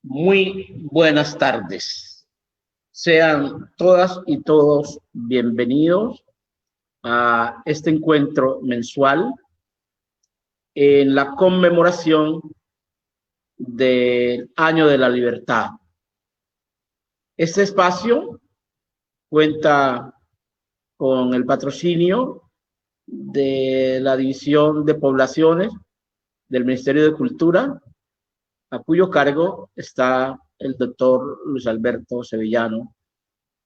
Muy buenas tardes. Sean todas y todos bienvenidos a este encuentro mensual en la conmemoración del Año de la Libertad. Este espacio cuenta con el patrocinio de la División de Poblaciones del Ministerio de Cultura, a cuyo cargo está el doctor Luis Alberto Sevillano,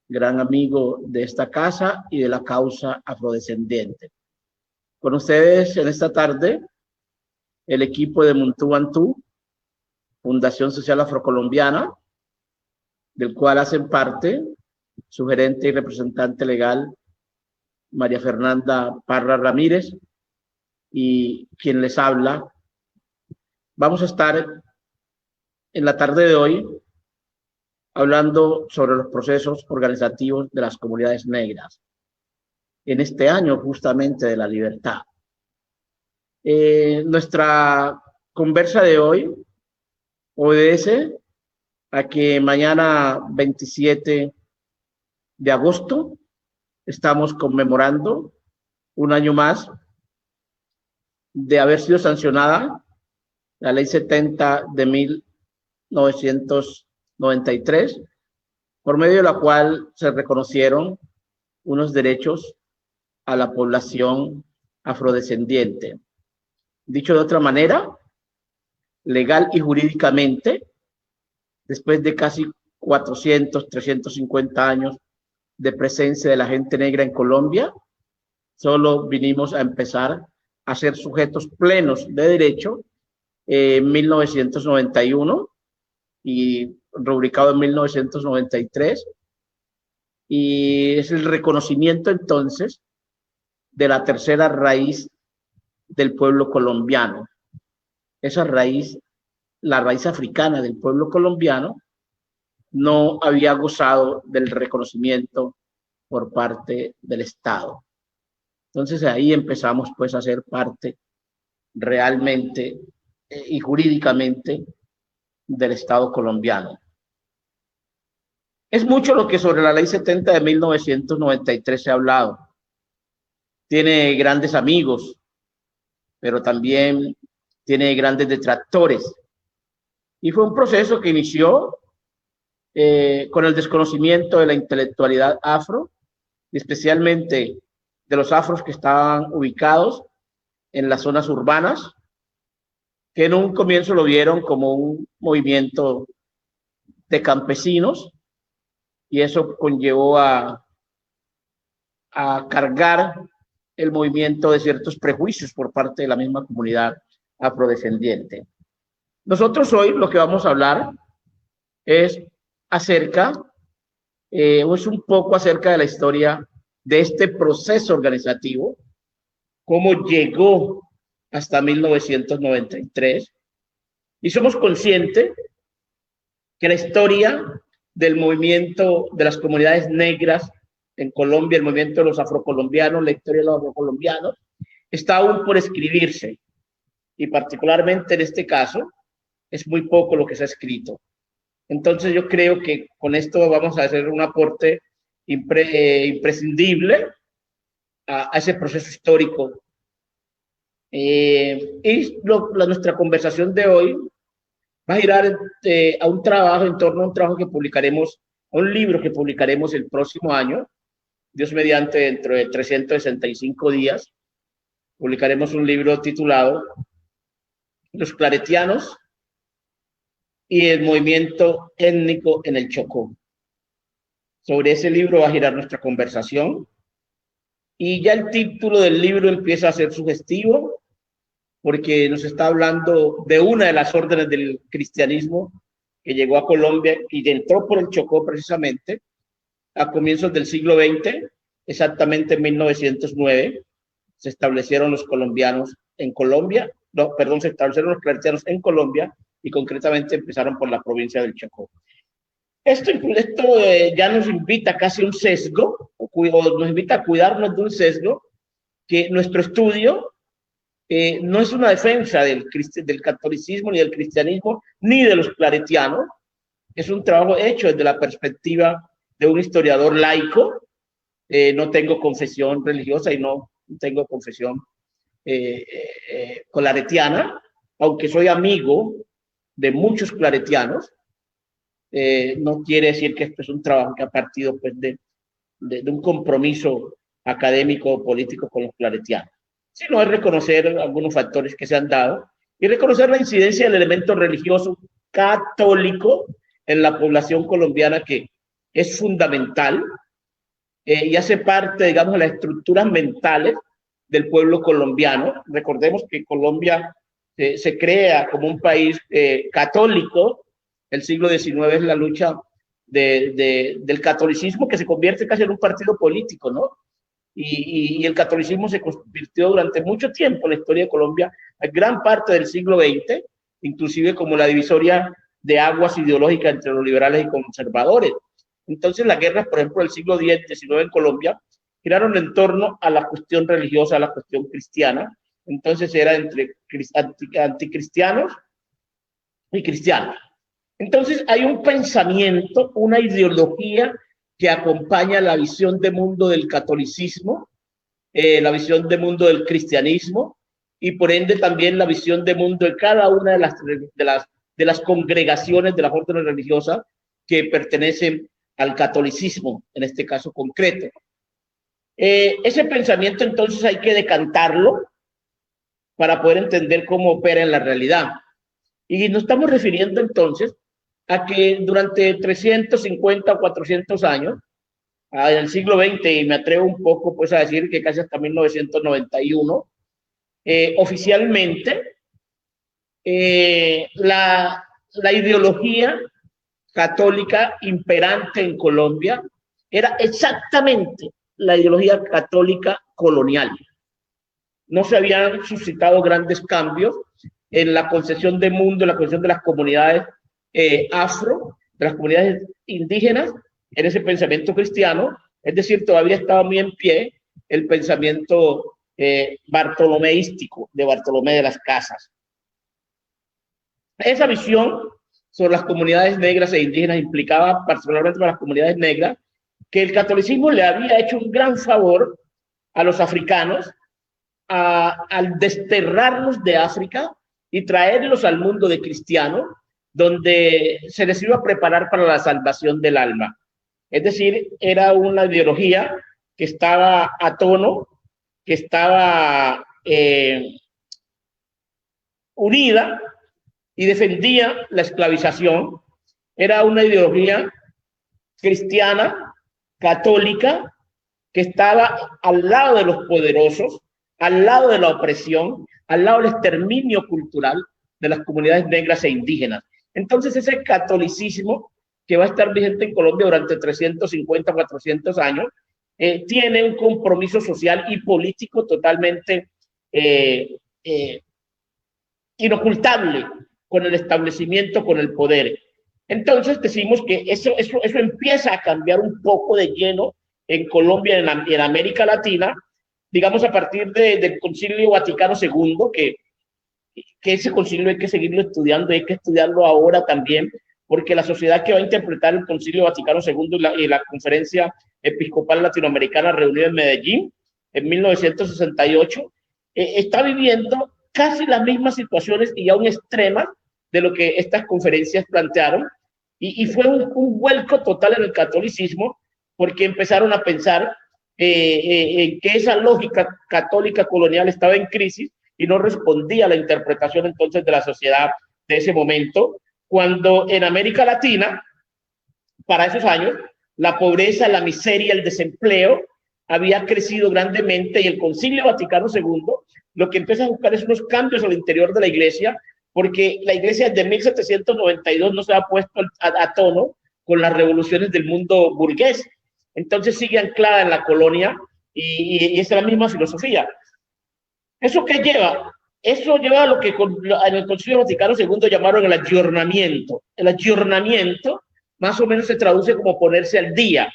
gran amigo de esta casa y de la causa afrodescendiente. Con ustedes en esta tarde, el equipo de Muntubantú, Fundación Social Afrocolombiana, del cual hacen parte su gerente y representante legal, María Fernanda Parra Ramírez, y quien les habla. Vamos a estar en la tarde de hoy hablando sobre los procesos organizativos de las comunidades negras en este año justamente de la libertad. Nuestra conversa de hoy obedece a que mañana 27 de agosto estamos conmemorando un año más de haber sido sancionada la Ley 70 de 1993, por medio de la cual se reconocieron unos derechos a la población afrodescendiente. Dicho de otra manera, legal y jurídicamente, después de casi 400, 350 años de presencia de la gente negra en Colombia, solo vinimos a empezar a ser sujetos plenos de derecho en 1991 y rubricado en 1993, y es el reconocimiento entonces de la tercera raíz del pueblo colombiano. Esa raíz, la raíz africana del pueblo colombiano, no había gozado del reconocimiento por parte del Estado. Entonces ahí empezamos pues a ser parte realmente y jurídicamente del Estado colombiano. Es mucho lo que sobre la Ley 70 de 1993 se ha hablado. Tiene grandes amigos, pero también tiene grandes detractores. Y fue un proceso que inició con el desconocimiento de la intelectualidad afro, especialmente de los afros que estaban ubicados en las zonas urbanas, que en un comienzo lo vieron como un movimiento de campesinos, y eso conllevó a cargar el movimiento de ciertos prejuicios por parte de la misma comunidad afrodescendiente. Nosotros hoy lo que vamos a hablar es acerca, es un poco acerca de la historia de este proceso organizativo, cómo llegó hasta 1993, y somos conscientes que la historia del movimiento de las comunidades negras en Colombia, el movimiento de los afrocolombianos, la historia de los afrocolombianos, está aún por escribirse, y particularmente en este caso es muy poco lo que se ha escrito. Entonces yo creo que con esto vamos a hacer un aporte imprescindible a ese proceso histórico. Nuestra conversación de hoy va a girar a un trabajo, en torno a un trabajo que publicaremos, a un libro que publicaremos el próximo año, Dios mediante, dentro de 365 días, publicaremos un libro titulado Los Claretianos y el movimiento étnico en el Chocó. Sobre ese libro va a girar nuestra conversación, y ya el título del libro empieza a ser sugestivo, porque nos está hablando de una de las órdenes del cristianismo que llegó a Colombia y entró por el Chocó precisamente a comienzos del siglo XX, exactamente en 1909, se establecieron los colombianos en Colombia, se establecieron los claretianos en Colombia, y concretamente empezaron por la provincia del Chocó. Esto ya nos invita casi a un sesgo, o nos invita a cuidarnos de un sesgo, que nuestro estudio no es una defensa del catolicismo, ni del cristianismo, ni de los claretianos, es un trabajo hecho desde la perspectiva de un historiador laico. No tengo confesión religiosa y no tengo confesión claretiana, aunque soy amigo de muchos claretianos. No quiere decir que esto es un trabajo que ha partido pues, de un compromiso académico o político con los claretianos, sino es reconocer algunos factores que se han dado y reconocer la incidencia del elemento religioso católico en la población colombiana, que es fundamental y hace parte, digamos, de las estructuras mentales del pueblo colombiano. Recordemos que Colombia se crea como un país católico. El siglo XIX es la lucha del catolicismo, que se convierte casi en un partido político, ¿no? Y el catolicismo se convirtió durante mucho tiempo en la historia de Colombia, gran parte del siglo XX, inclusive como la divisoria de aguas ideológicas entre los liberales y conservadores. Entonces, las guerras, por ejemplo, del siglo X, XIX en Colombia, giraron en torno a la cuestión religiosa, a la cuestión cristiana. Entonces, era entre anticristianos y cristianos. Entonces, hay un pensamiento, una ideología que acompaña la visión de mundo del catolicismo, la visión de mundo del cristianismo, y por ende también la visión de mundo de cada una de las congregaciones de las órdenes religiosas que pertenecen al catolicismo, en este caso concreto. Ese pensamiento entonces hay que decantarlo para poder entender cómo opera en la realidad. Y nos estamos refiriendo entonces a que durante 350 o 400 años, en el siglo XX, y me atrevo un poco pues a decir que casi hasta 1991, oficialmente la ideología católica imperante en Colombia era exactamente la ideología católica colonial. No se habían suscitado grandes cambios en la concepción del mundo, en la concepción de las comunidades afro, de las comunidades indígenas, en ese pensamiento cristiano. Es decir, todavía estaba muy en pie el pensamiento bartolomeístico de Bartolomé de las Casas. Esa visión sobre las comunidades negras e indígenas implicaba, particularmente para las comunidades negras, que el catolicismo le había hecho un gran favor a los africanos al desterrarlos de África y traerlos al mundo de cristiano, donde se les iba a preparar para la salvación del alma. Es decir, era una ideología que estaba a tono, que estaba unida y defendía la esclavización. Era una ideología cristiana, católica, que estaba al lado de los poderosos, al lado de la opresión, al lado del exterminio cultural de las comunidades negras e indígenas. Entonces, ese catolicismo que va a estar vigente en Colombia durante 350, 400 años, tiene un compromiso social y político totalmente inocultable con el establecimiento, con el poder. Entonces decimos que eso empieza a cambiar un poco de lleno en Colombia y en América Latina, digamos a partir del Concilio Vaticano II, que ese concilio hay que seguirlo estudiando, hay que estudiarlo ahora también, porque la sociedad que va a interpretar el Concilio Vaticano II y la Conferencia Episcopal Latinoamericana reunida en Medellín en 1968, está viviendo casi las mismas situaciones y aún extremas de lo que estas conferencias plantearon, y fue un vuelco total en el catolicismo, porque empezaron a pensar que esa lógica católica colonial estaba en crisis y no respondía a la interpretación entonces de la sociedad de ese momento, cuando en América Latina, para esos años, la pobreza, la miseria, el desempleo había crecido grandemente, y el Concilio Vaticano II lo que empieza a buscar es unos cambios al interior de la iglesia, porque la iglesia desde 1792 no se ha puesto a tono con las revoluciones del mundo burgués. Entonces sigue anclada en la colonia y es la misma filosofía. ¿Eso qué lleva? Eso lleva a lo que en el Concilio Vaticano II llamaron el ayornamiento. El ayornamiento más o menos se traduce como ponerse al día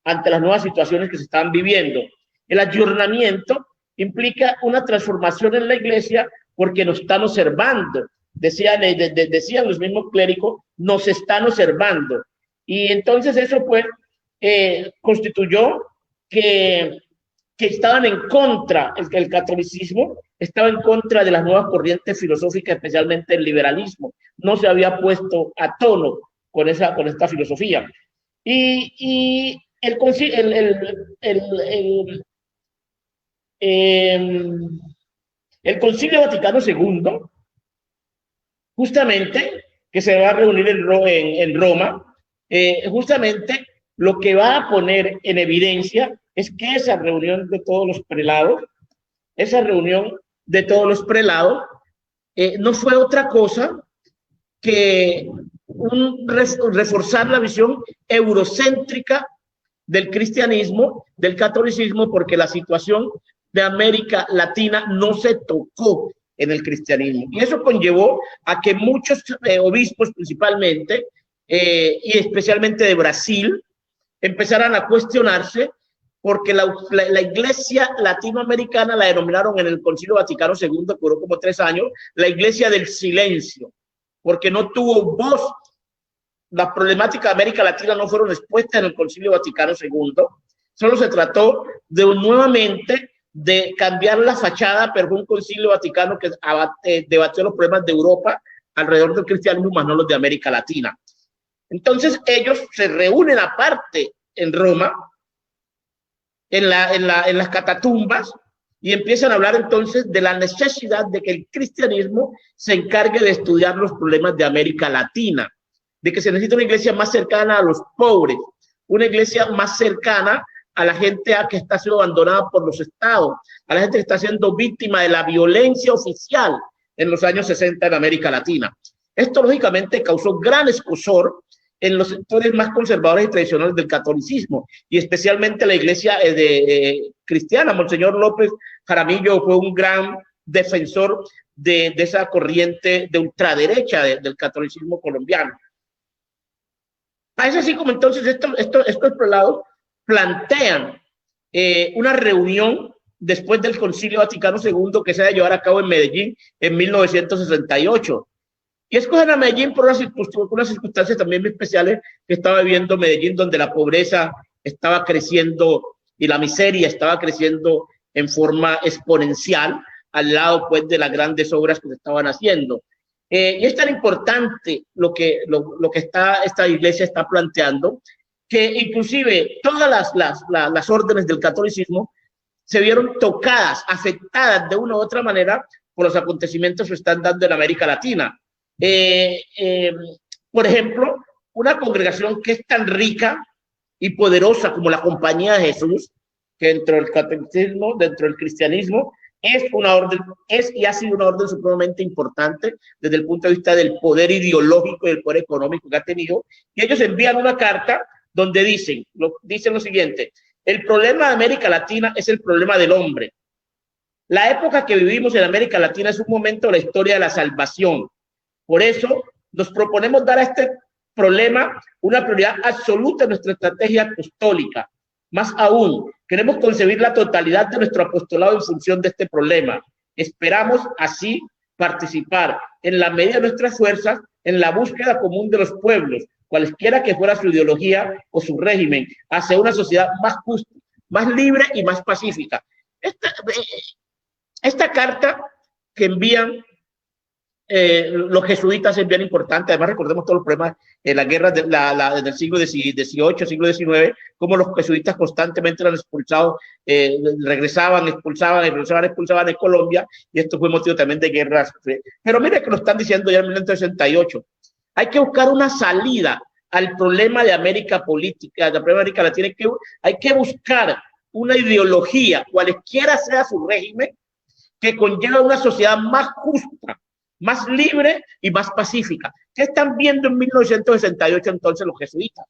ante las nuevas situaciones que se están viviendo. El ayornamiento implica una transformación en la iglesia porque nos están observando, decían los mismos clérigos, nos están observando. Y entonces eso pues constituyó que estaban en contra, el catolicismo estaba en contra de las nuevas corrientes filosóficas, especialmente el liberalismo. No se había puesto a tono con esta filosofía. Y el Concilio Vaticano II, justamente, que se va a reunir en Roma, justamente lo que va a poner en evidencia es que esa reunión de todos los prelados, no fue otra cosa que reforzar la visión eurocéntrica del cristianismo, del catolicismo, porque la situación de América Latina no se tocó en el cristianismo. Y eso conllevó a que muchos obispos principalmente, y especialmente de Brasil, empezaran a cuestionarse porque la iglesia latinoamericana la denominaron en el Concilio Vaticano II, que duró como 3 años, la iglesia del silencio, porque no tuvo voz. Las problemáticas de América Latina no fueron expuestas en el Concilio Vaticano II, solo se trató nuevamente de cambiar la fachada, pero fue un Concilio Vaticano que debatió los problemas de Europa alrededor del cristianismo, más no los de América Latina. Entonces ellos se reúnen aparte en Roma, en las catatumbas, y empiezan a hablar entonces de la necesidad de que el cristianismo se encargue de estudiar los problemas de América Latina, de que se necesita una iglesia más cercana a los pobres, una iglesia más cercana a la gente que está siendo abandonada por los estados, a la gente que está siendo víctima de la violencia oficial en los años 60 en América Latina. Esto lógicamente causó gran escozor en los sectores más conservadores y tradicionales del catolicismo, y especialmente la iglesia cristiana. Monseñor López Jaramillo fue un gran defensor de esa corriente de ultraderecha del catolicismo colombiano. Es así como entonces estos prelados plantean una reunión después del Concilio Vaticano II que se va a llevar a cabo en Medellín en 1968. Y escogen a Medellín por unas circunstancias también muy especiales que estaba viviendo Medellín, donde la pobreza estaba creciendo y la miseria estaba creciendo en forma exponencial, al lado pues de las grandes obras que se estaban haciendo. Y es tan importante lo que esta iglesia está planteando, que inclusive todas las órdenes del catolicismo se vieron tocadas, afectadas de una u otra manera por los acontecimientos que están dando en América Latina. Por ejemplo, una congregación que es tan rica y poderosa como la Compañía de Jesús, que dentro del catolicismo, dentro del cristianismo, es y ha sido una orden supremamente importante desde el punto de vista del poder ideológico y del poder económico que ha tenido. Y ellos envían una carta donde dicen lo siguiente: el problema de América Latina es el problema del hombre. La época que vivimos en América Latina es un momento de la historia de la salvación. Por eso nos proponemos dar a este problema una prioridad absoluta en nuestra estrategia apostólica. Más aún, queremos concebir la totalidad de nuestro apostolado en función de este problema. Esperamos así participar en la medida de nuestras fuerzas en la búsqueda común de los pueblos, cualesquiera que fuera su ideología o su régimen, hacia una sociedad más justa, más libre y más pacífica. Esta carta que envían los jesuitas es bien importante. Además, recordemos todos los problemas en la guerra del siglo XVIII, siglo XIX, como los jesuitas constantemente eran expulsados, regresaban en Colombia, y esto fue motivo también de guerras. Pero mire que lo están diciendo ya en 1968. Hay que buscar una salida al problema de América política, de América Latina. Hay que buscar una ideología, cualesquiera sea su régimen, que conlleva una sociedad más justa, más libre y más pacífica. ¿Qué están viendo en 1968 entonces los jesuitas?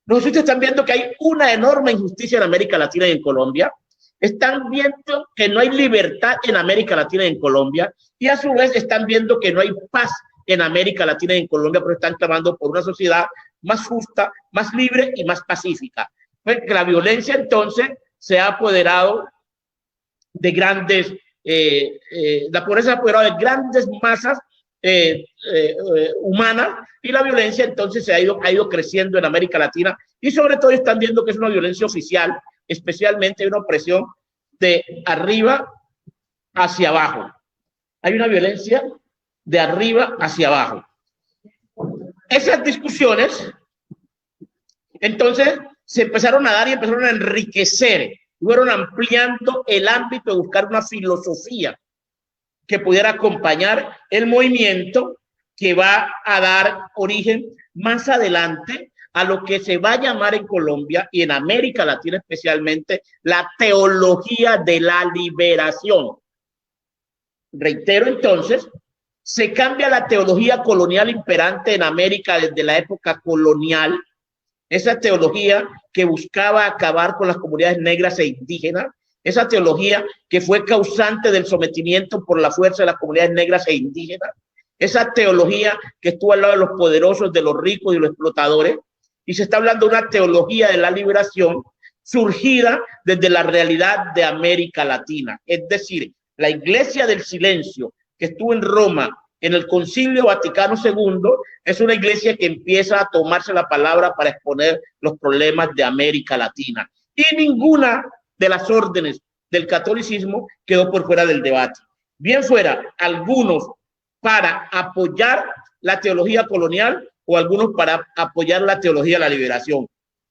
Los jesuitas están viendo que hay una enorme injusticia en América Latina y en Colombia. Están viendo que no hay libertad en América Latina y en Colombia. Y a su vez están viendo que no hay paz en América Latina y en Colombia, pero están clamando por una sociedad más justa, más libre y más pacífica. Pues que la violencia entonces se ha apoderado de grandes... la pobreza ha apoderado de grandes masas humana, y la violencia entonces ha ido creciendo en América Latina, y sobre todo están viendo que es una violencia oficial, especialmente una opresión de arriba hacia abajo. Hay una violencia de arriba hacia abajo. Esas discusiones entonces se empezaron a dar y empezaron a enriquecer, fueron ampliando el ámbito de buscar una filosofía que pudiera acompañar el movimiento que va a dar origen más adelante a lo que se va a llamar en Colombia y en América Latina especialmente la teología de la liberación. Reitero entonces, se cambia la teología colonial imperante en América desde la época colonial, esa teología que buscaba acabar con las comunidades negras e indígenas, esa teología que fue causante del sometimiento por la fuerza de las comunidades negras e indígenas, esa teología que estuvo al lado de los poderosos, de los ricos y de los explotadores, y se está hablando de una teología de la liberación surgida desde la realidad de América Latina, es decir, la Iglesia del Silencio que estuvo en Roma en el Concilio Vaticano II es una iglesia que empieza a tomarse la palabra para exponer los problemas de América Latina. Y ninguna de las órdenes del catolicismo quedó por fuera del debate. Bien fuera algunos para apoyar la teología colonial o algunos para apoyar la teología de la liberación.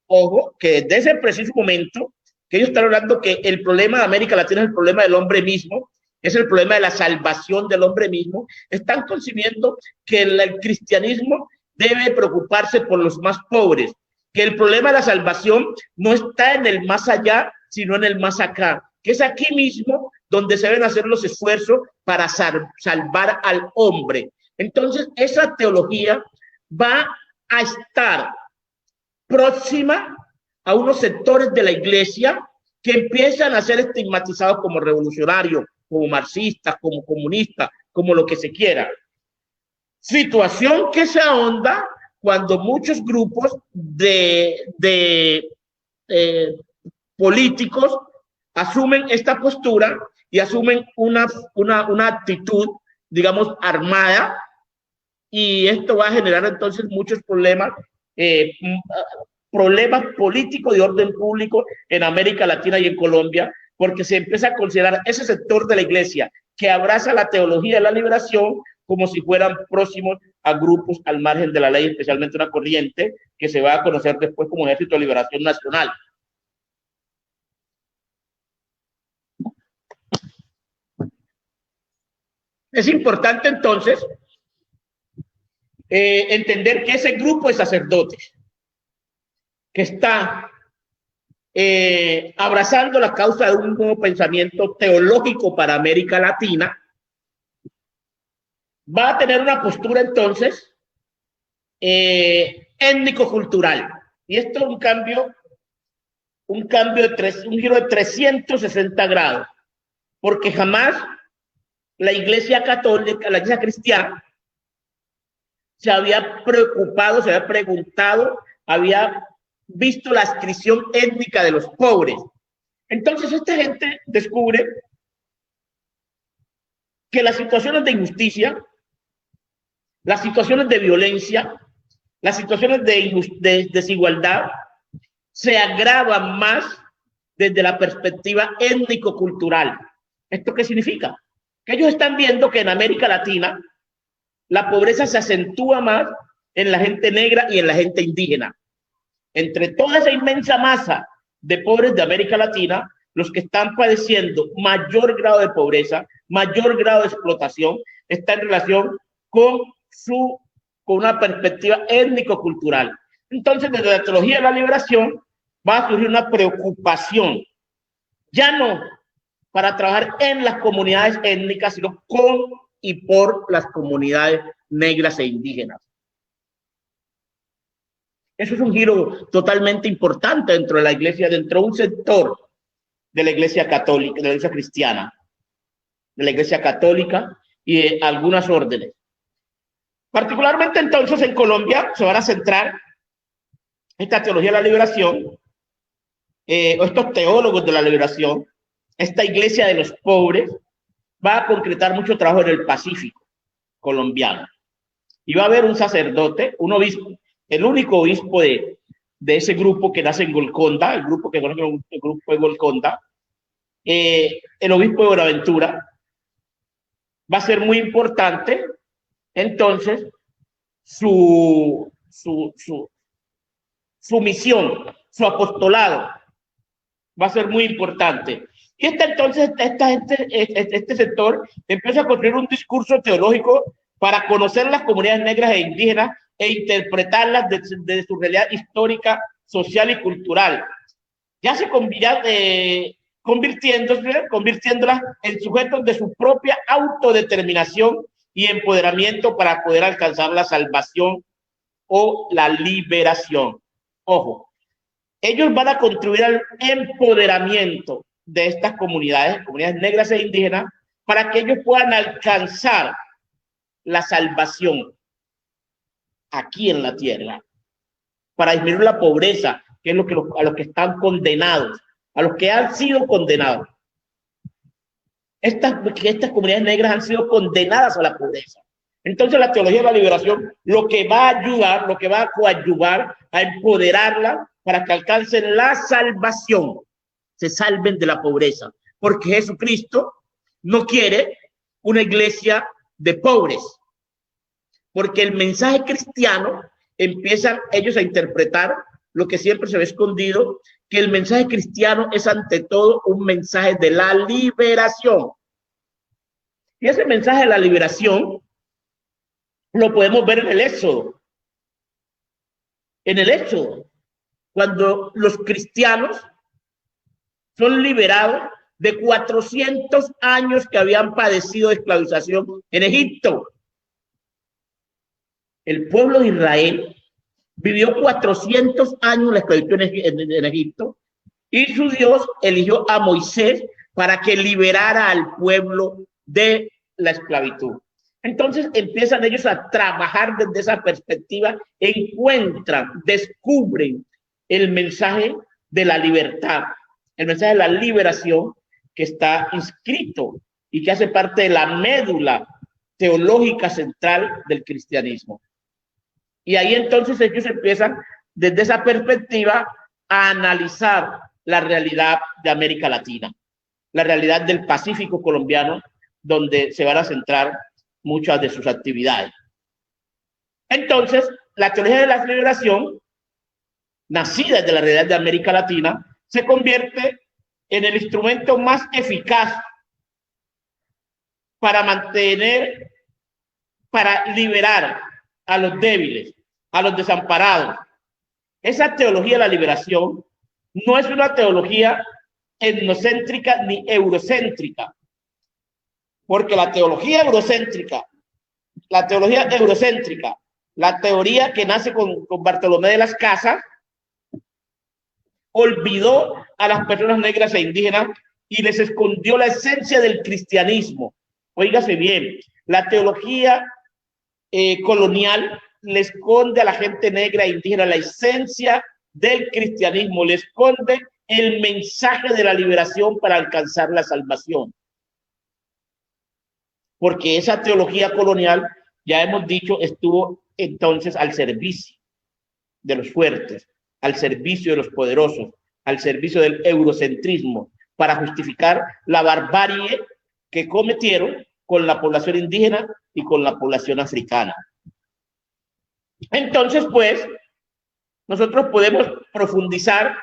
Ojo, que desde ese preciso momento que ellos están hablando que el problema de América Latina es el problema del hombre mismo, es el problema de la salvación del hombre mismo, están concibiendo que el cristianismo debe preocuparse por los más pobres, que el problema de la salvación no está en el más allá, sino en el más acá, que es aquí mismo donde se deben hacer los esfuerzos para salvar al hombre. Entonces, esa teología va a estar próxima a unos sectores de la iglesia que empiezan a ser estigmatizados como revolucionarios, como marxistas, como comunistas, como lo que se quiera. Situación que se ahonda cuando muchos grupos de políticos asumen esta postura y asumen una actitud, digamos, armada, y esto va a generar entonces muchos problemas, problemas políticos de orden público en América Latina y en Colombia, porque se empieza a considerar ese sector de la iglesia que abraza la teología de la liberación como si fueran próximos a grupos al margen de la ley, especialmente una corriente que se va a conocer después como Ejército de Liberación Nacional. Es importante entonces entender que ese grupo de sacerdotes que está abrazando la causa de un nuevo pensamiento teológico para América Latina, va a tener una postura entonces étnico-cultural. Y esto es un giro de 360 grados, porque jamás la iglesia católica, la iglesia cristiana, se había preocupado, se había preguntado, había visto la adscripción étnica de los pobres. Entonces esta gente descubre que las situaciones de injusticia, las situaciones de violencia, las situaciones de desigualdad se agravan más desde la perspectiva étnico-cultural. ¿Esto qué significa? Que ellos están viendo que en América Latina la pobreza se acentúa más en la gente negra y en la gente indígena. Entre toda esa inmensa masa de pobres de América Latina, los que están padeciendo mayor grado de pobreza, mayor grado de explotación, está en relación con una perspectiva étnico-cultural. Entonces, desde la teología de la liberación va a surgir una preocupación, ya no para trabajar en las comunidades étnicas, sino con y por las comunidades negras e indígenas. Eso es un giro totalmente importante dentro de la iglesia, dentro de un sector de la iglesia católica, de la iglesia cristiana, de la iglesia católica y de algunas órdenes. Particularmente entonces en Colombia se van a centrar esta teología de la liberación, o estos teólogos de la liberación, esta iglesia de los pobres, va a concretar mucho trabajo en el Pacífico. colombiano. Y va a haber un sacerdote, un obispo, el único obispo de ese grupo que nace en Golconda, el grupo que conoce el grupo de Golconda, el obispo de Buenaventura. Va a ser muy importante, entonces, su misión, su apostolado, va a ser muy importante. Y entonces este sector empieza a construir un discurso teológico para conocer las comunidades negras e indígenas e interpretarlas desde su realidad histórica, social y cultural. Ya se convirtiéndolas en sujetos de su propia autodeterminación y empoderamiento para poder alcanzar la salvación o la liberación. Ojo, ellos van a contribuir al empoderamiento de estas comunidades negras e indígenas, para que ellos puedan alcanzar la salvación aquí en la tierra, para disminuir la pobreza, que es a los que están condenados, a los que han sido condenados. Estas comunidades negras han sido condenadas a la pobreza. Entonces la teología de la liberación lo que va a ayudar, lo que va a coadyuvar a empoderarla para que alcancen la salvación, se salven de la pobreza, porque Jesucristo no quiere una iglesia de pobres, porque el mensaje cristiano empiezan ellos a interpretar lo que siempre se ve escondido, que el mensaje cristiano es ante todo un mensaje de la liberación. Y ese mensaje de la liberación lo podemos ver en el Éxodo. En el Éxodo, cuando los cristianos son liberados de 400 años que habían padecido de esclavización en Egipto. El pueblo de Israel vivió 400 años la esclavitud en Egipto, y su Dios eligió a Moisés para que liberara al pueblo de la esclavitud. Entonces empiezan ellos a trabajar desde esa perspectiva, encuentran, descubren el mensaje de la libertad, el mensaje de la liberación, que está inscrito y que hace parte de la médula teológica central del cristianismo. Y ahí entonces ellos empiezan desde esa perspectiva a analizar la realidad de América Latina, la realidad del Pacífico colombiano, donde se van a centrar muchas de sus actividades. Entonces, la teología de la liberación, nacida de la realidad de América Latina, se convierte en el instrumento más eficaz para liberar a los débiles, a los desamparados. Esa teología de la liberación no es una teología etnocéntrica ni eurocéntrica, porque la teología eurocéntrica, la teoría que nace con Bartolomé de las Casas, olvidó a las personas negras e indígenas y les escondió la esencia del cristianismo. Óigase bien, la teología colonial le esconde a la gente negra e indígena la esencia del cristianismo, le esconde el mensaje de la liberación para alcanzar la salvación. Porque esa teología colonial, ya hemos dicho, estuvo entonces al servicio de los fuertes, al servicio de los poderosos, al servicio del eurocentrismo, para justificar la barbarie que cometieron con la población indígena y con la población africana. Entonces, pues, nosotros podemos profundizar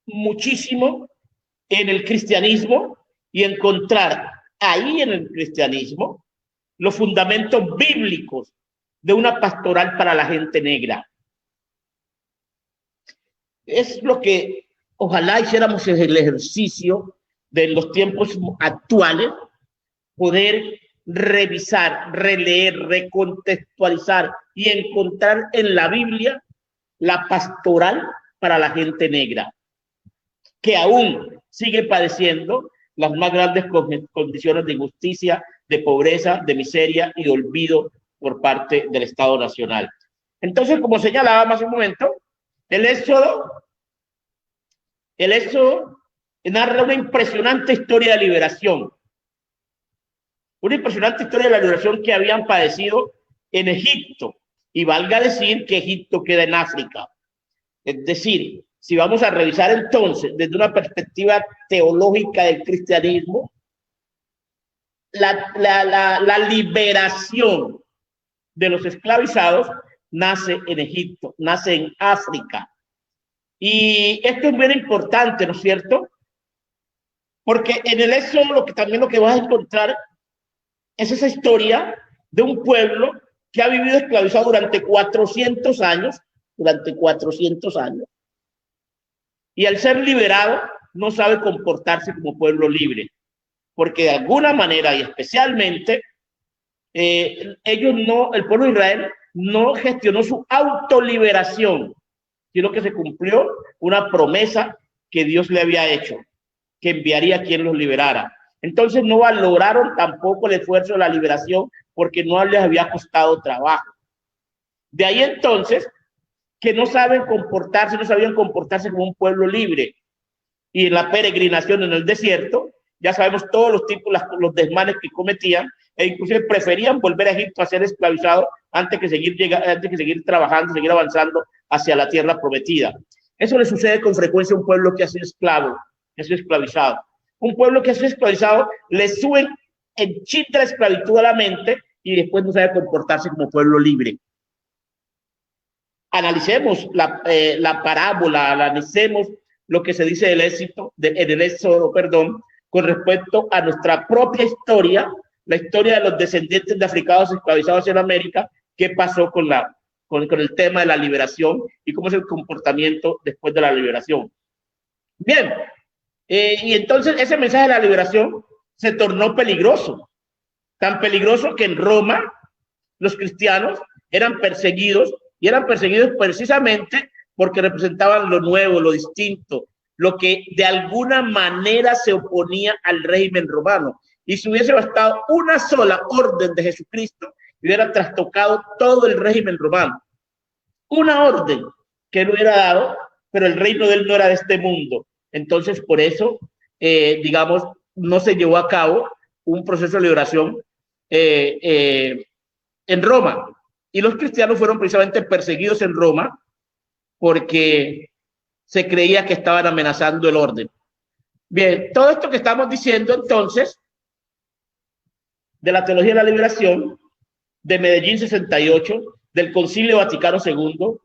muchísimo en el cristianismo y encontrar ahí en el cristianismo los fundamentos bíblicos de una pastoral para la gente negra. Es lo que ojalá hiciéramos el ejercicio de los tiempos actuales, poder revisar, releer, recontextualizar y encontrar en la Biblia la pastoral para la gente negra, que aún sigue padeciendo las más grandes condiciones de injusticia, de pobreza, de miseria y de olvido por parte del Estado Nacional. Entonces, como señalaba hace un momento, el Éxodo narra una impresionante historia de liberación. una impresionante historia de la liberación que habían padecido en Egipto. Y valga decir que Egipto queda en África. Es decir, si vamos a revisar entonces desde una perspectiva teológica del cristianismo, la liberación de los esclavizados nace en Egipto, nace en África. Y esto es bien importante, ¿no es cierto? Porque en el Éxodo lo que vas a encontrar es esa historia de un pueblo que ha vivido esclavizado durante 400 años, y al ser liberado no sabe comportarse como pueblo libre, porque de alguna manera y especialmente el pueblo de Israel no gestionó su autoliberación, sino que se cumplió una promesa que Dios le había hecho, que enviaría a quien los liberara. Entonces no valoraron tampoco el esfuerzo de la liberación porque no les había costado trabajo. De ahí entonces que no sabían comportarse como un pueblo libre. Y en la peregrinación en el desierto, ya sabemos todos los tipos, los desmanes que cometían, e inclusive preferían volver a Egipto a ser esclavizados antes que seguir trabajando, seguir avanzando hacia la tierra prometida. Eso le sucede con frecuencia a un pueblo que ha sido esclavo, que ha sido esclavizado. Un pueblo que ha sido esclavizado le suben en chip de la esclavitud a la mente y después no sabe comportarse como pueblo libre. Analicemos la parábola, analicemos lo que se dice del Éxodo, con respecto a nuestra propia historia, la historia de los descendientes de africanos esclavizados en América, qué pasó con el tema de la liberación y cómo es el comportamiento después de la liberación. Bien, y entonces ese mensaje de la liberación se tornó peligroso, tan peligroso que en Roma los cristianos eran perseguidos, y eran perseguidos precisamente porque representaban lo nuevo, lo distinto, lo que de alguna manera se oponía al régimen romano. Y si hubiese bastado una sola orden de Jesucristo, hubiera trastocado todo el régimen romano. Una orden que él hubiera dado, pero el reino de él no era de este mundo. Entonces, por eso, digamos, no se llevó a cabo un proceso de liberación en Roma. Y los cristianos fueron precisamente perseguidos en Roma porque se creía que estaban amenazando el orden. Bien, todo esto que estamos diciendo entonces de la teología de la liberación, de Medellín 68, del Concilio Vaticano II,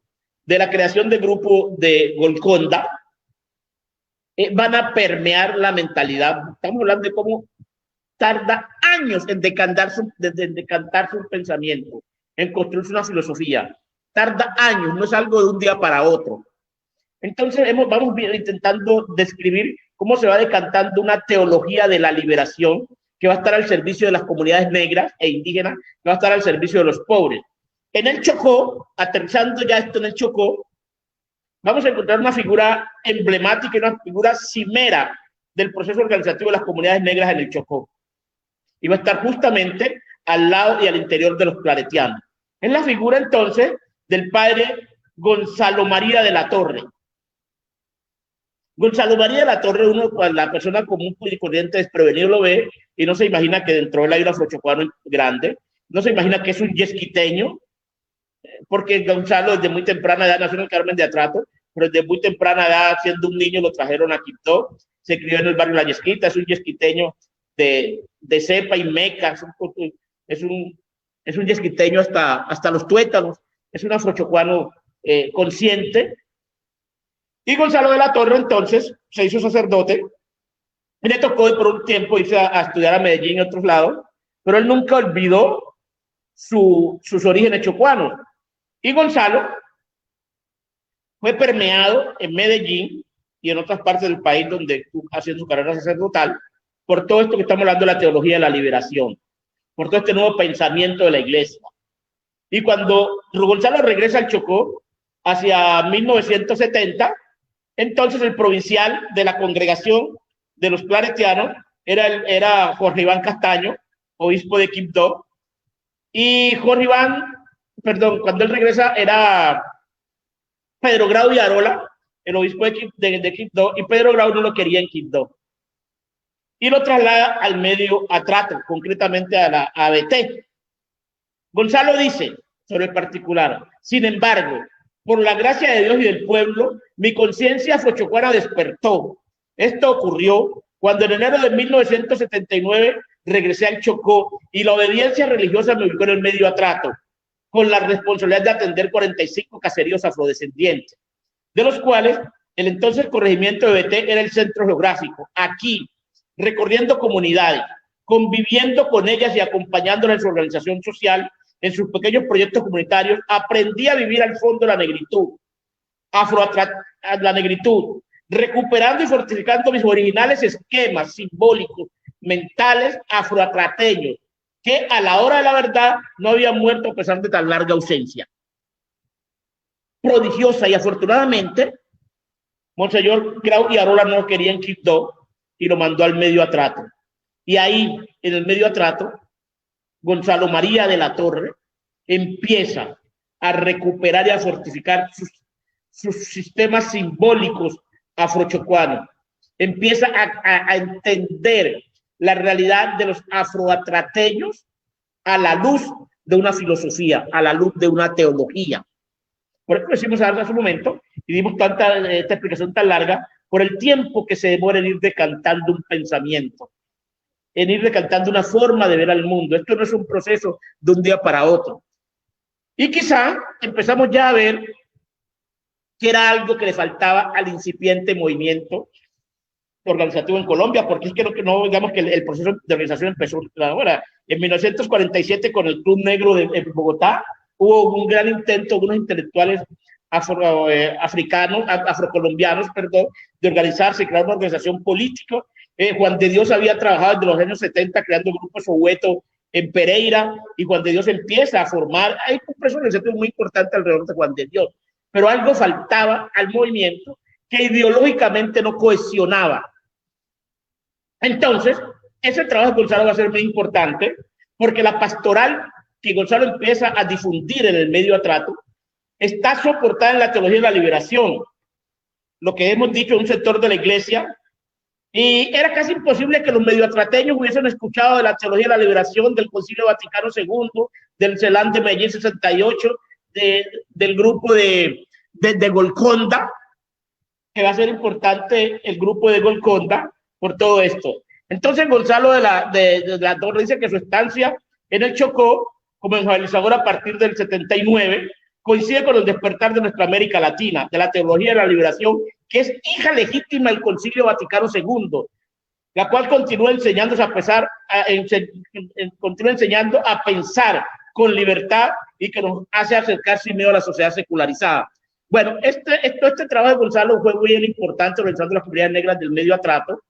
de la creación del grupo de Golconda, van a permear la mentalidad. Estamos hablando de cómo tarda años en decantar su pensamiento, en construirse una filosofía. Tarda años, no es algo de un día para otro. Entonces vamos intentando describir cómo se va decantando una teología de la liberación que va a estar al servicio de las comunidades negras e indígenas, que va a estar al servicio de los pobres. En el Chocó, aterrizando ya esto en el Chocó, vamos a encontrar una figura emblemática y una figura cimera del proceso organizativo de las comunidades negras en el Chocó. Y va a estar justamente al lado y al interior de los claretianos. Es la figura entonces del padre Gonzalo María de la Torre. Gonzalo María de la Torre, la persona común y corriente desprevenido lo ve y no se imagina que dentro de él hay un afrochocuano grande, no se imagina que es un yesquiteño, porque Gonzalo desde muy temprana edad nació en el Carmen de Atrato, pero desde muy temprana edad, siendo un niño, lo trajeron a Quibdó, se crió en el barrio La Yesquita, es un yesquiteño de cepa y meca, es un yesquiteño hasta los tuétanos, es un afrochocuano consciente. Y Gonzalo de la Torre entonces se hizo sacerdote y le tocó por un tiempo irse a estudiar a Medellín y a otros lados, pero él nunca olvidó sus orígenes chocuanos. Y Gonzalo fue permeado en Medellín y en otras partes del país donde haciendo su carrera sacerdotal por todo esto que estamos hablando de la teología de la liberación, por todo este nuevo pensamiento de la iglesia. Y cuando Gonzalo regresa al Chocó hacia 1970, entonces el provincial de la congregación de los claretianos era Jorge Iván Castaño, obispo de Quibdó, y cuando él regresa era Pedro Grau y Arola, el obispo de Quibdó, y Pedro Grau no lo quería en Quibdó. y lo traslada al medio Atrato, concretamente a la ABT. Gonzalo dice sobre el particular: sin embargo, por la gracia de Dios y del pueblo, mi conciencia afrochocuana despertó. Esto ocurrió cuando en enero de 1979 regresé al Chocó y la obediencia religiosa me ubicó en el medio Atrato, con la responsabilidad de atender 45 caseríos afrodescendientes, de los cuales el entonces corregimiento de BT era el centro geográfico. Aquí, recorriendo comunidades, conviviendo con ellas y acompañándolas en su organización social, en sus pequeños proyectos comunitarios, aprendí a vivir al fondo la negritud, la negritud, recuperando y fortificando mis originales esquemas simbólicos, mentales, afroatrateños, que a la hora de la verdad no habían muerto a pesar de tan larga ausencia. Prodigiosa, y afortunadamente, Monseñor Grau y Arola no lo quería en Quibdó y lo mandó al medio Atrato. Y ahí, en el medio Atrato, Gonzalo María de la Torre empieza a recuperar y a fortificar sus sistemas simbólicos afrochocuanos. Empieza a entender la realidad de los afroatrateños a la luz de una filosofía, a la luz de una teología. Por eso decimos hace un momento, y dimos esta explicación tan larga, por el tiempo que se demora en ir decantando un pensamiento, en ir decantando una forma de ver al mundo. Esto no es un proceso de un día para otro. Y quizá empezamos ya a ver que era algo que le faltaba al incipiente movimiento organizativo en Colombia, porque es que no digamos que el proceso de organización empezó ahora. En 1947, con el Club Negro de Bogotá, hubo un gran intento de unos intelectuales afrocolombianos, de organizarse, crear una organización política. Juan de Dios había trabajado desde los años 70 creando el Grupo Soweto en Pereira, y Juan de Dios empieza a formar, hay un proceso organizativo muy importante alrededor de Juan de Dios, pero algo faltaba al movimiento que ideológicamente no cohesionaba. Entonces, ese trabajo de Gonzalo va a ser muy importante, porque la pastoral que Gonzalo empieza a difundir en el medio Atrato está soportada en la teología de la liberación, lo que hemos dicho, un sector de la iglesia, y era casi imposible que los medioatrateños hubiesen escuchado de la teología de la liberación, del Concilio Vaticano II, del CELAM de Medellín 68, del grupo de Golconda, que va a ser importante el grupo de Golconda por todo esto. Entonces Gonzalo de la Torre dice que su estancia en el Chocó como evangelizador a partir del 79 coincide con el despertar de nuestra América Latina, de la teología de la liberación, que es hija legítima del Concilio Vaticano II, la cual continúa enseñándose continúa enseñando a pensar con libertad y que nos hace acercar sin miedo a la sociedad secularizada. Bueno, este trabajo de Gonzalo fue muy importante, organizando las comunidades negras del medio Atrato,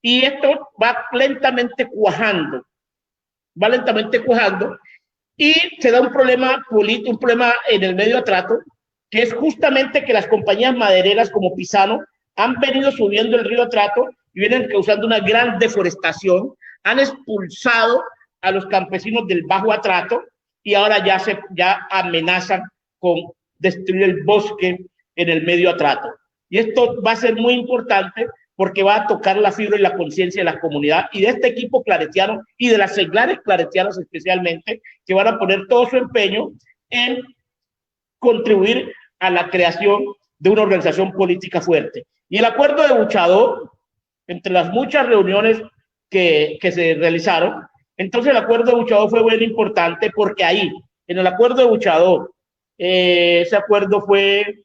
y esto va lentamente cuajando, y se da un problema político, un problema en el medio Atrato, que es justamente que las compañías madereras como Pisano han venido subiendo el río Atrato y vienen causando una gran deforestación, han expulsado a los campesinos del Bajo Atrato y ahora ya amenazan con destruir el bosque en el medio Atrato. Y esto va a ser muy importante porque va a tocar la fibra y la conciencia de la comunidad y de este equipo claretiano y de las seglares claretianas especialmente, que van a poner todo su empeño en contribuir a la creación de una organización política fuerte. Y el acuerdo de Buchadó, entre las muchas reuniones que se realizaron, entonces el acuerdo de Buchadó fue muy importante porque ahí, en el acuerdo de Buchadó, ese acuerdo fue,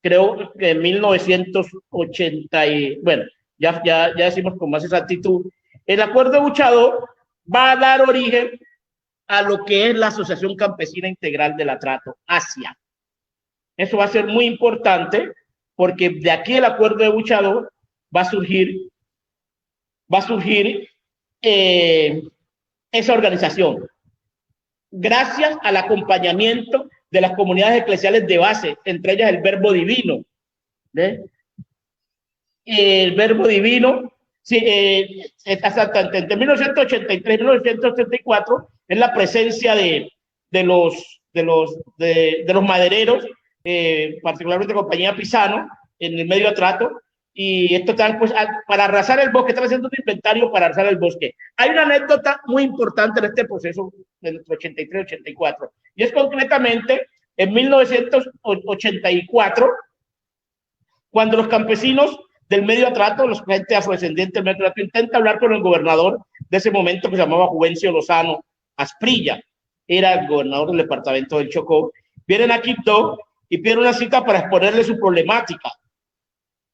creo que en 1980, bueno, ya decimos con más exactitud, el acuerdo de Buchadó va a dar origen a lo que es la Asociación Campesina Integral del Atrato, ASIA. Eso va a ser muy importante porque de aquí el acuerdo de Buchadó va a surgir esa organización, gracias al acompañamiento de las comunidades eclesiales de base, entre ellas el Verbo Divino. El Verbo Divino, entre 1983 y 1984, es la presencia de los madereros, particularmente compañía Pisano, en el medio Atrato, y esto tal, pues, para arrasar el bosque, están haciendo un inventario para arrasar el bosque. Hay una anécdota muy importante en este proceso del 83-84, y es concretamente en 1984, cuando los campesinos del Medio Atrato, los gente afrodescendientes del Medio Atrato, intentan hablar con el gobernador de ese momento, que se llamaba Juvencio Lozano Asprilla, era el gobernador del departamento del Chocó. Vienen a Quibdó y piden una cita para exponerle su problemática.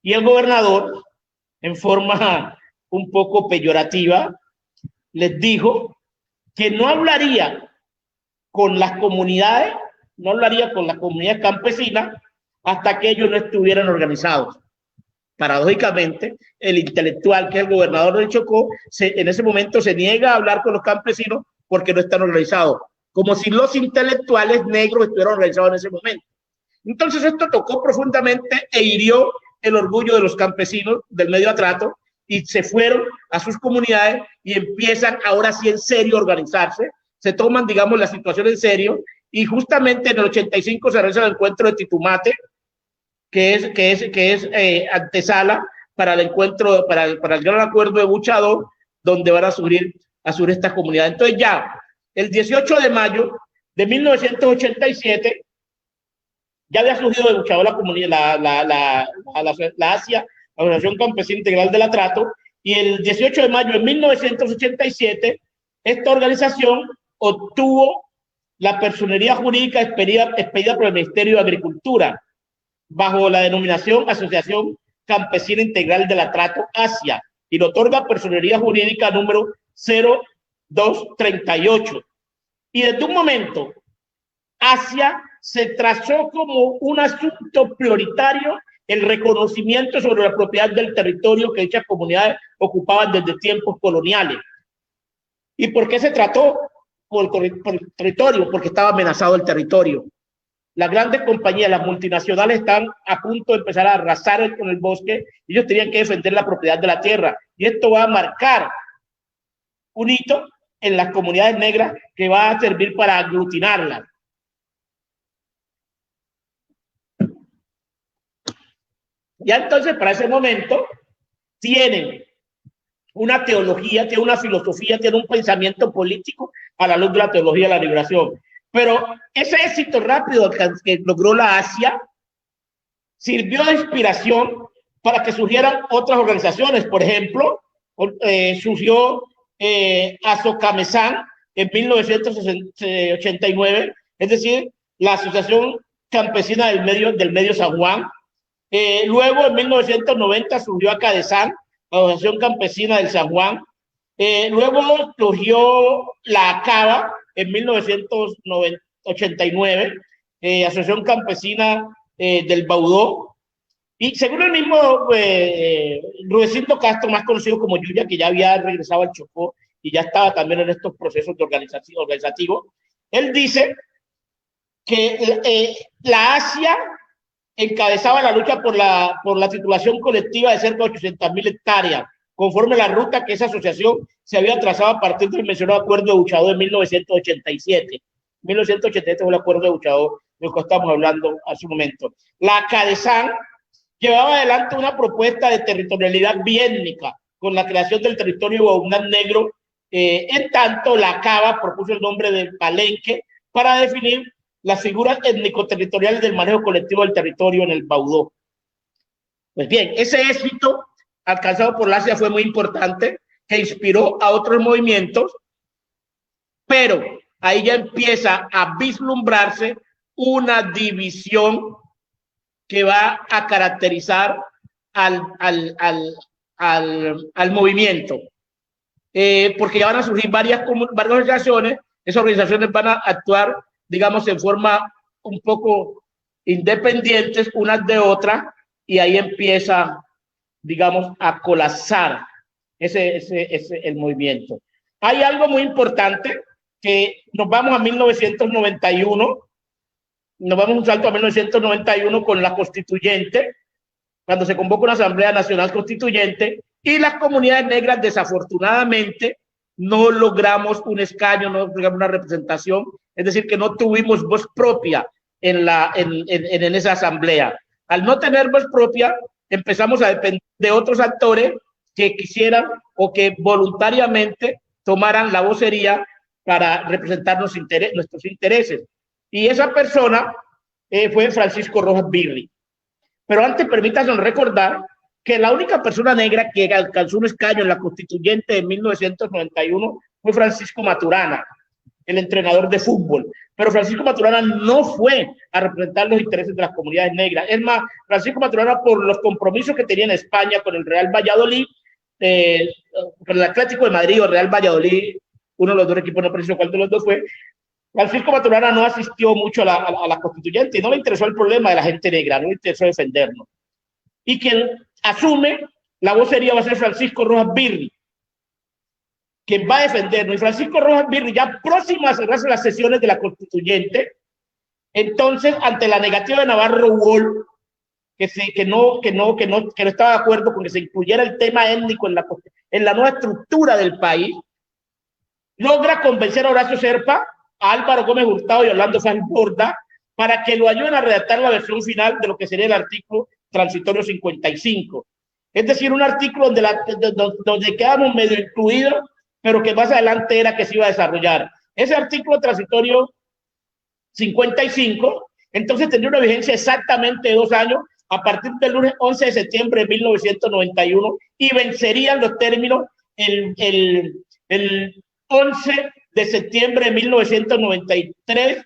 Y el gobernador, en forma un poco peyorativa, les dijo que no hablaría con las comunidades, no hablaría con las comunidades campesinas hasta que ellos no estuvieran organizados. Paradójicamente, el intelectual, que es el gobernador del Chocó, en ese momento se niega a hablar con los campesinos porque no están organizados, como si los intelectuales negros estuvieran organizados en ese momento. Entonces esto tocó profundamente e hirió el orgullo de los campesinos del Medio Atrato, y se fueron a sus comunidades y empiezan ahora sí en serio a organizarse, se toman, digamos, la situación en serio, y justamente en el 85 se realiza el encuentro de Titumate, que es antesala para el encuentro, para el gran acuerdo de Buchadó, donde van a surgir estas comunidades. Entonces ya, el 18 de mayo de 1987, ya había surgido de Buchadó la comunidad, la ASIA, la Organización Campesina Integral del Atrato, y el 18 de mayo de 1987, esta organización obtuvo la personería jurídica expedida por el Ministerio de Agricultura, bajo la denominación Asociación Campesina Integral del Atrato ASIA, y le otorga personería jurídica número 0238. Y desde un momento, ASIA se trazó como un asunto prioritario el reconocimiento sobre la propiedad del territorio que dichas comunidades ocupaban desde tiempos coloniales. ¿Y por qué se trató por el territorio? Porque estaba amenazado el territorio. Las grandes compañías, las multinacionales, están a punto de empezar a arrasar con el bosque. Ellos tenían que defender la propiedad de la tierra, y esto va a marcar un hito en las comunidades negras que va a servir para aglutinarlas. Ya entonces, para ese momento, tienen una teología, tienen una filosofía, tienen un pensamiento político a la luz de la teología de la liberación. Pero ese éxito rápido que logró la ASIA sirvió de inspiración para que surgieran otras organizaciones. Por ejemplo, surgió Azocamezán en 1989, es decir, la Asociación Campesina del Medio San Juan. Luego, en 1990, surgió Acadesán, la Asociación Campesina del San Juan. Luego surgió la ACABA en 1989, Asociación Campesina del Baudó. Y según el mismo Rudecindo Castro, más conocido como Yuya, que ya había regresado al Chocó y ya estaba también en estos procesos de organizativos, él dice que la ASIA encabezaba la lucha por la titulación colectiva de cerca de 800.000 hectáreas, conforme a la ruta que esa asociación se había trazado a partir del mencionado acuerdo de Buchadó de 1987. 1987 fue el acuerdo de Buchadó del que estamos hablando hace un momento. La Cadesán llevaba adelante una propuesta de territorialidad biétnica con la creación del territorio Baunán Negro. En tanto, la CABA propuso el nombre de Palenque para definir las figuras étnico-territoriales del manejo colectivo del territorio en el Baudó. Pues bien, ese éxito alcanzado por la ASIA fue muy importante, que inspiró a otros movimientos, pero ahí ya empieza a vislumbrarse una división que va a caracterizar al movimiento, porque ya van a surgir varias organizaciones. Esas organizaciones van a actuar, digamos, en forma un poco independientes unas de otras, y ahí empieza, digamos, a colapsar el movimiento. Hay algo muy importante, que nos vamos a 1991, nos vamos un salto a 1991 con la constituyente, cuando se convoca una Asamblea Nacional Constituyente, y las comunidades negras desafortunadamente no logramos un escaño, no logramos una representación, es decir, que no tuvimos voz propia en esa asamblea. Al no tener voz propia, empezamos a depender de otros actores que quisieran o que voluntariamente tomaran la vocería para representar nuestros intereses. Y esa persona fue Francisco Rojas Birri. Pero antes permítanme recordar que la única persona negra que alcanzó un escaño en la constituyente de 1991 fue Francisco Maturana, el entrenador de fútbol. Pero Francisco Maturana no fue a representar los intereses de las comunidades negras. Es más, Francisco Maturana, por los compromisos que tenía en España con el Real Valladolid, con el Atlético de Madrid o Real Valladolid, uno de los dos equipos, no preciso cuál de los dos fue, Francisco Maturana no asistió mucho a la constituyente y no le interesó el problema de la gente negra, no le interesó defendernos. Y quien asume la vocería va a ser Francisco Rojas Birri, quien va a defendernos. Y Francisco Rojas Birri, ya próximo a cerrarse las sesiones de la constituyente, entonces, ante la negativa de Navarro Wolf, que no estaba de acuerdo con que se incluyera el tema étnico en la nueva estructura del país, logra convencer a Horacio Serpa, a Álvaro Gómez Hurtado y a Orlando Fáez Borda para que lo ayuden a redactar la versión final de lo que sería el artículo transitorio 55. Es decir, un artículo donde quedamos medio incluidos, pero que más adelante era que se iba a desarrollar. Ese artículo transitorio 55, entonces tendría una vigencia exactamente de 2 años a partir del lunes 11 de septiembre de 1991 y vencerían los términos el 11 de septiembre de 1993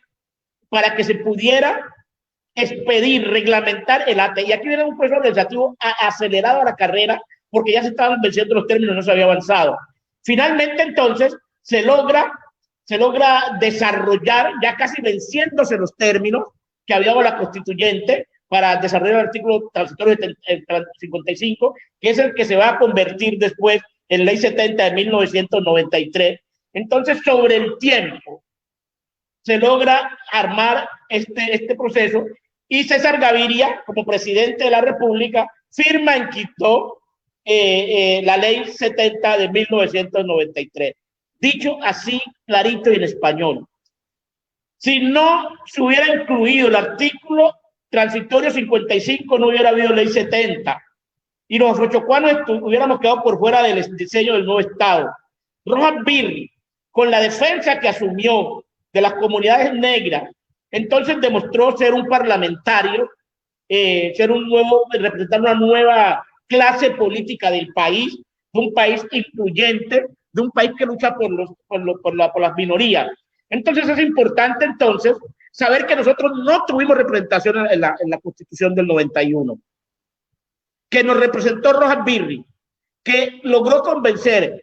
para que se pudiera expedir, reglamentar el ATE. Y aquí viene un proceso legislativo acelerado a la carrera porque ya se estaban venciendo los términos, no se había avanzado. Finalmente, entonces, se logra desarrollar, ya casi venciéndose los términos que había dado la constituyente para desarrollar el artículo transitorio 55, que es el que se va a convertir después en Ley 70 de 1993. Entonces, sobre el tiempo, se logra armar este proceso y César Gaviria, como presidente de la República, firma en Quito la Ley 70 de 1993. Dicho así, clarito y en español. Si no se hubiera incluido el artículo transitorio 55, no hubiera habido Ley 70. Y los afrochocuanos hubiéramos quedado por fuera del diseño del nuevo Estado. Rojas Birri, con la defensa que asumió de las comunidades negras, entonces demostró ser un parlamentario, representar una nueva clase política del país, de un país incluyente, de un país que lucha por las minorías. Entonces es importante entonces saber que nosotros no tuvimos representación en la Constitución del 91, que nos representó Rojas Birri, que logró convencer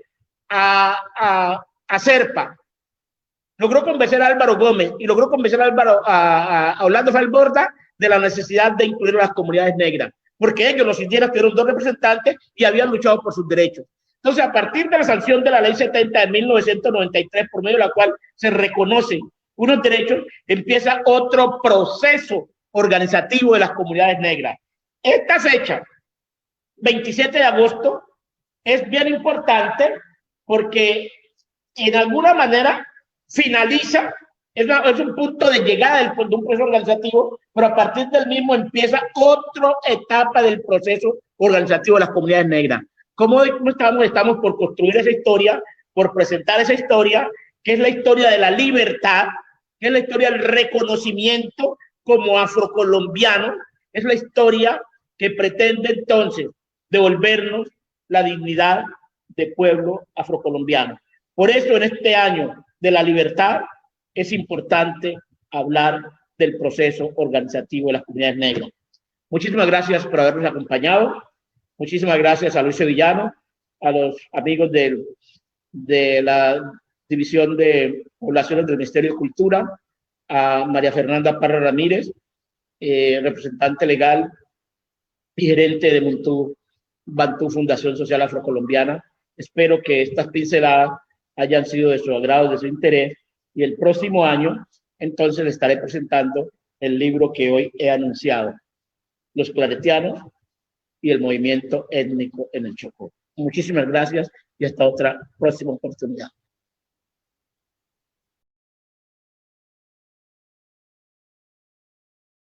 a Serpa, logró convencer a Álvaro Gómez y logró convencer a Orlando Fáez Borda de la necesidad de incluir a las comunidades negras, porque ellos, los indígenas, tuvieron 2 representantes y habían luchado por sus derechos. Entonces, a partir de la sanción de la Ley 70 de 1993, por medio de la cual se reconocen unos derechos, empieza otro proceso organizativo de las comunidades negras. Esta fecha, 27 de agosto, es bien importante porque en alguna manera finaliza, es un punto de llegada de un proceso organizativo, pero a partir del mismo empieza otra etapa del proceso organizativo de las comunidades negras. ¿Cómo estamos por construir esa historia, por presentar esa historia, que es la historia de la libertad, que es la historia del reconocimiento como afrocolombiano, es la historia que pretende entonces devolvernos la dignidad de pueblo afrocolombiano. Por eso en este año de la libertad es importante hablar del proceso organizativo de las comunidades negras. Muchísimas gracias por habernos acompañado. Muchísimas gracias a Luis Sevillano, a los amigos de la División de Poblaciones del Ministerio de Cultura, a María Fernanda Parra Ramírez, representante legal y gerente de Bantú Fundación Social Afrocolombiana. Espero que estas pinceladas hayan sido de su agrado, de su interés, y el próximo año entonces le estaré presentando el libro que hoy he anunciado, Los Claretianos y el movimiento étnico en el Chocó. Muchísimas gracias y hasta otra próxima oportunidad.